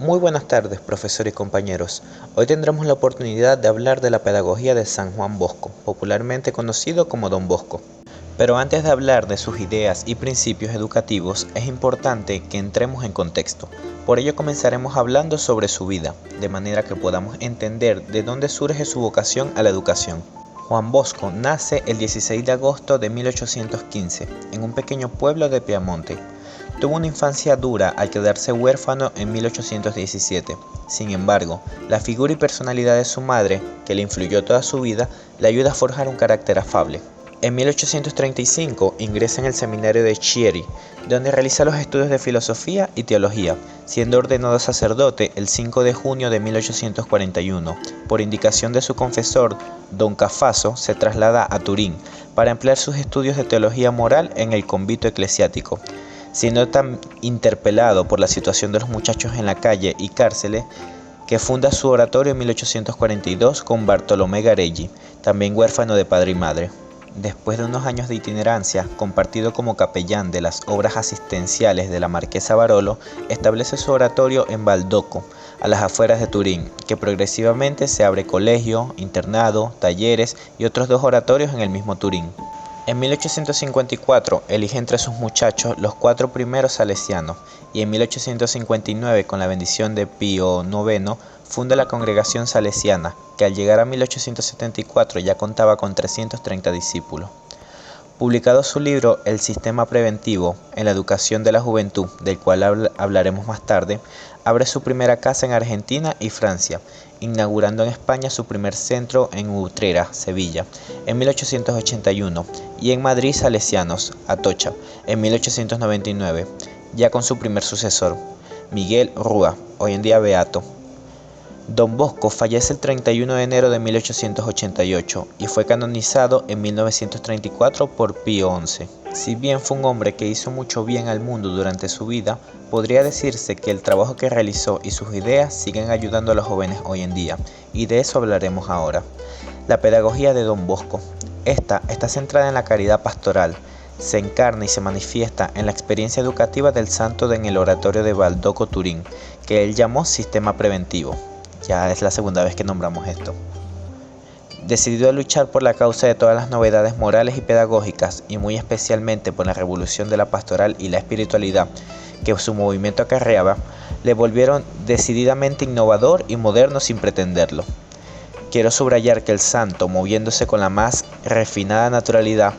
Muy buenas tardes, profesor y compañeros. Hoy tendremos la oportunidad de hablar de la pedagogía de San Juan Bosco, popularmente conocido como Don Bosco. Pero antes de hablar de sus ideas y principios educativos, es importante que entremos en contexto. Por ello comenzaremos hablando sobre su vida, de manera que podamos entender de dónde surge su vocación a la educación. Juan Bosco nace el 16 de agosto de 1815, en un pequeño pueblo de Piamonte. Tuvo una infancia dura al quedarse huérfano en 1817. Sin embargo, la figura y personalidad de su madre, que le influyó toda su vida, le ayuda a forjar un carácter afable. En 1835 ingresa en el seminario de Chieri, donde realiza los estudios de filosofía y teología, siendo ordenado sacerdote el 5 de junio de 1841. Por indicación de su confesor, don Cafaso, se traslada a Turín para emplear sus estudios de teología moral en el convento eclesiástico. Siendo tan interpelado por la situación de los muchachos en la calle y cárceles, que funda su oratorio en 1842 con Bartolomé Garelli, también huérfano de padre y madre. Después de unos años de itinerancia, compartido como capellán de las obras asistenciales de la marquesa Barolo, establece su oratorio en Baldocco, a las afueras de Turín, que progresivamente se abre colegio, internado, talleres y otros 2 oratorios en el mismo Turín. En 1854 elige entre sus muchachos los 4 primeros salesianos y en 1859, con la bendición de Pío IX, funda la Congregación Salesiana, que al llegar a 1874 ya contaba con 330 discípulos. Publicado su libro El sistema preventivo en la educación de la juventud, del cual hablaremos más tarde, abre su primera casa en Argentina y Francia, inaugurando en España su primer centro en Utrera, Sevilla, en 1881, y en Madrid Salesianos, Atocha, en 1899, ya con su primer sucesor, Miguel Rúa, hoy en día beato. Don Bosco fallece el 31 de enero de 1888 y fue canonizado en 1934 por Pío XI. Si bien fue un hombre que hizo mucho bien al mundo durante su vida, podría decirse que el trabajo que realizó y sus ideas siguen ayudando a los jóvenes hoy en día, y de eso hablaremos ahora. La pedagogía de Don Bosco. Esta está centrada en la caridad pastoral, se encarna y se manifiesta en la experiencia educativa del santo en el oratorio de Baldocco, Turín, que él llamó sistema preventivo. Ya es la segunda vez que nombramos esto. Decidido a luchar por la causa de todas las novedades morales y pedagógicas, y muy especialmente por la revolución de la pastoral y la espiritualidad que su movimiento acarreaba, le volvieron decididamente innovador y moderno sin pretenderlo. Quiero subrayar que el santo, moviéndose con la más refinada naturalidad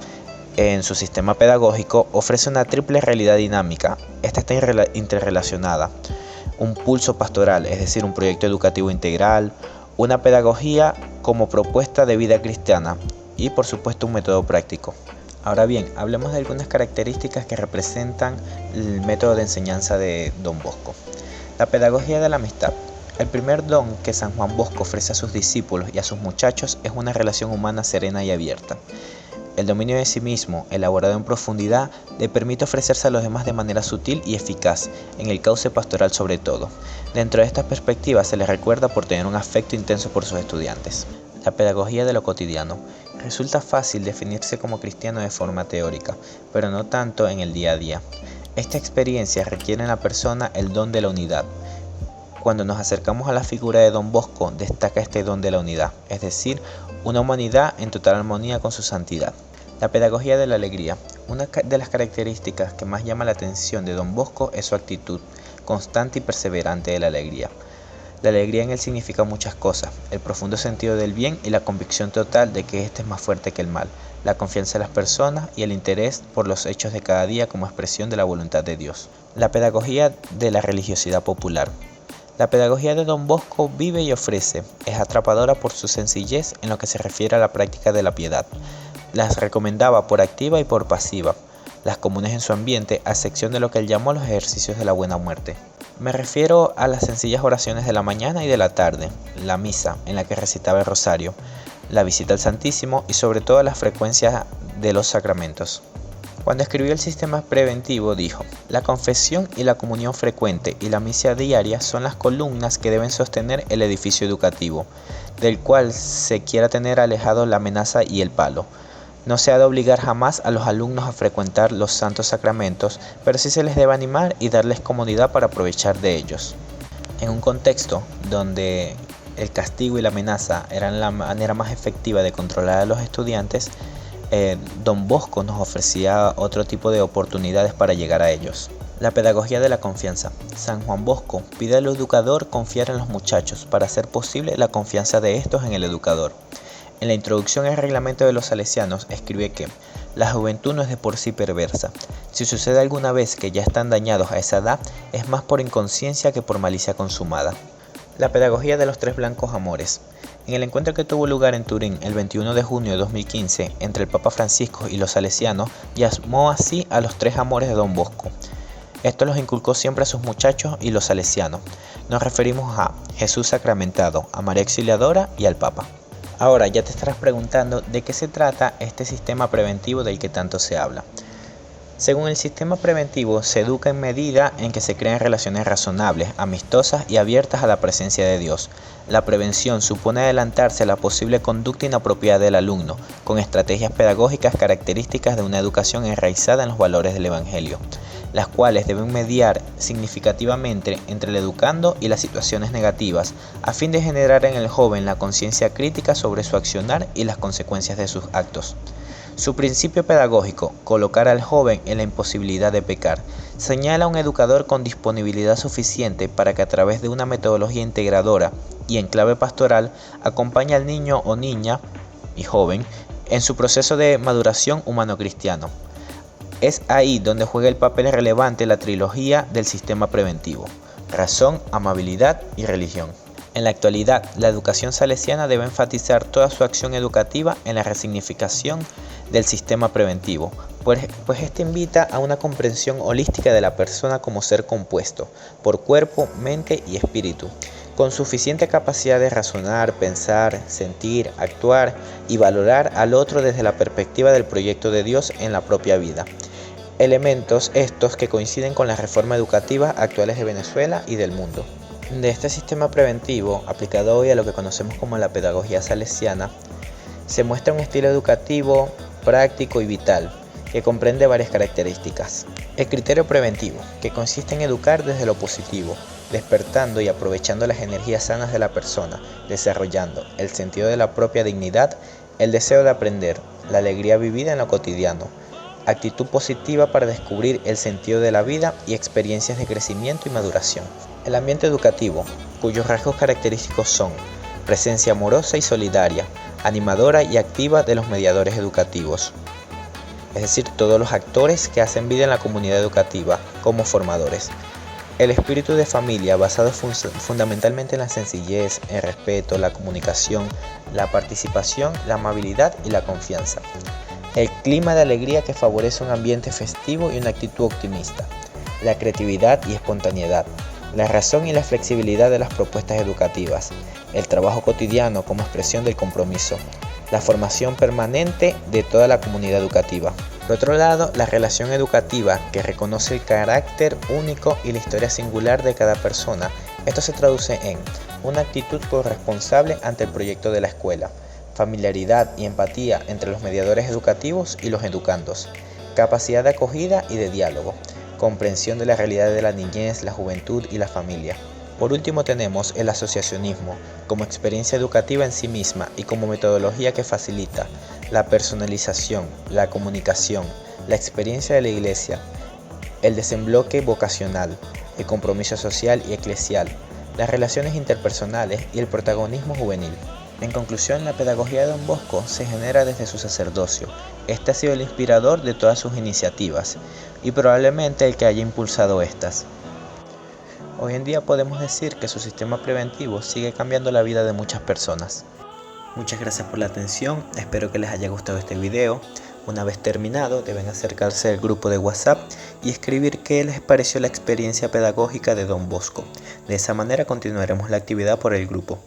en su sistema pedagógico, ofrece una triple realidad dinámica. Esta está interrelacionada. Un pulso pastoral, es decir, un proyecto educativo integral, una pedagogía como propuesta de vida cristiana y, por supuesto, un método práctico. Ahora bien, hablemos de algunas características que representan el método de enseñanza de Don Bosco. La pedagogía de la amistad. El primer don que San Juan Bosco ofrece a sus discípulos y a sus muchachos es una relación humana serena y abierta. El dominio de sí mismo, elaborado en profundidad, le permite ofrecerse a los demás de manera sutil y eficaz, en el cauce pastoral sobre todo. Dentro de estas perspectivas se le recuerda por tener un afecto intenso por sus estudiantes. La pedagogía de lo cotidiano. Resulta fácil definirse como cristiano de forma teórica, pero no tanto en el día a día. Esta experiencia requiere en la persona el don de la unidad. Cuando nos acercamos a la figura de Don Bosco, destaca este don de la unidad, es decir, una humanidad en total armonía con su santidad. La pedagogía de la alegría. Una de las características que más llama la atención de Don Bosco es su actitud constante y perseverante de la alegría. La alegría en él significa muchas cosas: el profundo sentido del bien y la convicción total de que éste es más fuerte que el mal, la confianza en las personas y el interés por los hechos de cada día como expresión de la voluntad de Dios. La pedagogía de la religiosidad popular. La pedagogía de Don Bosco vive y ofrece, es atrapadora por su sencillez en lo que se refiere a la práctica de la piedad. Las recomendaba por activa y por pasiva, las comunes en su ambiente, a excepción de lo que él llamó los ejercicios de la buena muerte. Me refiero a las sencillas oraciones de la mañana y de la tarde, la misa, en la que recitaba el rosario, la visita al Santísimo y sobre todo la frecuencia de los sacramentos. Cuando escribió el sistema preventivo dijo: la confesión y la comunión frecuente y la misa diaria son las columnas que deben sostener el edificio educativo, del cual se quiera tener alejado la amenaza y el palo. No se ha de obligar jamás a los alumnos a frecuentar los santos sacramentos, pero sí se les debe animar y darles comodidad para aprovechar de ellos. En un contexto donde el castigo y la amenaza eran la manera más efectiva de controlar a los estudiantes, Don Bosco nos ofrecía otro tipo de oportunidades para llegar a ellos. La pedagogía de la confianza. San Juan Bosco pide al educador confiar en los muchachos para hacer posible la confianza de estos en el educador. En la introducción al reglamento de los salesianos escribe que la juventud no es de por sí perversa. Si sucede alguna vez que ya están dañados a esa edad, es más por inconsciencia que por malicia consumada. La pedagogía de los tres blancos amores. En el encuentro que tuvo lugar en Turín el 21 de junio de 2015 entre el Papa Francisco y los salesianos, llamó así a los tres amores de Don Bosco. Esto los inculcó siempre a sus muchachos y los salesianos. Nos referimos a Jesús sacramentado, a María Auxiliadora y al Papa. Ahora ya te estarás preguntando de qué se trata este sistema preventivo del que tanto se habla. Según el sistema preventivo, se educa en medida en que se crean relaciones razonables, amistosas y abiertas a la presencia de Dios. La prevención supone adelantarse a la posible conducta inapropiada del alumno, con estrategias pedagógicas características de una educación enraizada en los valores del Evangelio, las cuales deben mediar significativamente entre el educando y las situaciones negativas, a fin de generar en el joven la conciencia crítica sobre su accionar y las consecuencias de sus actos. Su principio pedagógico, colocar al joven en la imposibilidad de pecar, señala a un educador con disponibilidad suficiente para que a través de una metodología integradora y en clave pastoral acompañe al niño o niña y joven en su proceso de maduración humano-cristiano. Es ahí donde juega el papel relevante la trilogía del sistema preventivo: razón, amabilidad y religión. En la actualidad, la educación salesiana debe enfatizar toda su acción educativa en la resignificación del sistema preventivo, pues este invita a una comprensión holística de la persona como ser compuesto por cuerpo, mente y espíritu, con suficiente capacidad de razonar, pensar, sentir, actuar y valorar al otro desde la perspectiva del proyecto de Dios en la propia vida. Elementos estos que coinciden con las reformas educativas actuales de Venezuela y del mundo. De este sistema preventivo, aplicado hoy a lo que conocemos como la pedagogía salesiana, se muestra un estilo educativo práctico y vital, que comprende varias características. El criterio preventivo, que consiste en educar desde lo positivo, despertando y aprovechando las energías sanas de la persona, desarrollando el sentido de la propia dignidad, el deseo de aprender, la alegría vivida en lo cotidiano, actitud positiva para descubrir el sentido de la vida y experiencias de crecimiento y maduración. El ambiente educativo, cuyos rasgos característicos son presencia amorosa y solidaria, animadora y activa de los mediadores educativos, es decir, todos los actores que hacen vida en la comunidad educativa como formadores. El espíritu de familia, basado fundamentalmente en la sencillez, el respeto, la comunicación, la participación, la amabilidad y la confianza. El clima de alegría que favorece un ambiente festivo y una actitud optimista. La creatividad y espontaneidad. La razón y la flexibilidad de las propuestas educativas. El trabajo cotidiano como expresión del compromiso. La formación permanente de toda la comunidad educativa. Por otro lado, la relación educativa, que reconoce el carácter único y la historia singular de cada persona. Esto se traduce en una actitud corresponsable ante el proyecto de la escuela, familiaridad y empatía entre los mediadores educativos y los educandos, capacidad de acogida y de diálogo, comprensión de la realidad de la niñez, la juventud y la familia. Por último tenemos el asociacionismo, como experiencia educativa en sí misma y como metodología que facilita la personalización, la comunicación, la experiencia de la iglesia, el desembloque vocacional, el compromiso social y eclesial, las relaciones interpersonales y el protagonismo juvenil. En conclusión, la pedagogía de Don Bosco se genera desde su sacerdocio. Este ha sido el inspirador de todas sus iniciativas y probablemente el que haya impulsado estas. Hoy en día podemos decir que su sistema preventivo sigue cambiando la vida de muchas personas. Muchas gracias por la atención, espero que les haya gustado este video. Una vez terminado, deben acercarse al grupo de WhatsApp y escribir qué les pareció la experiencia pedagógica de Don Bosco. De esa manera continuaremos la actividad por el grupo.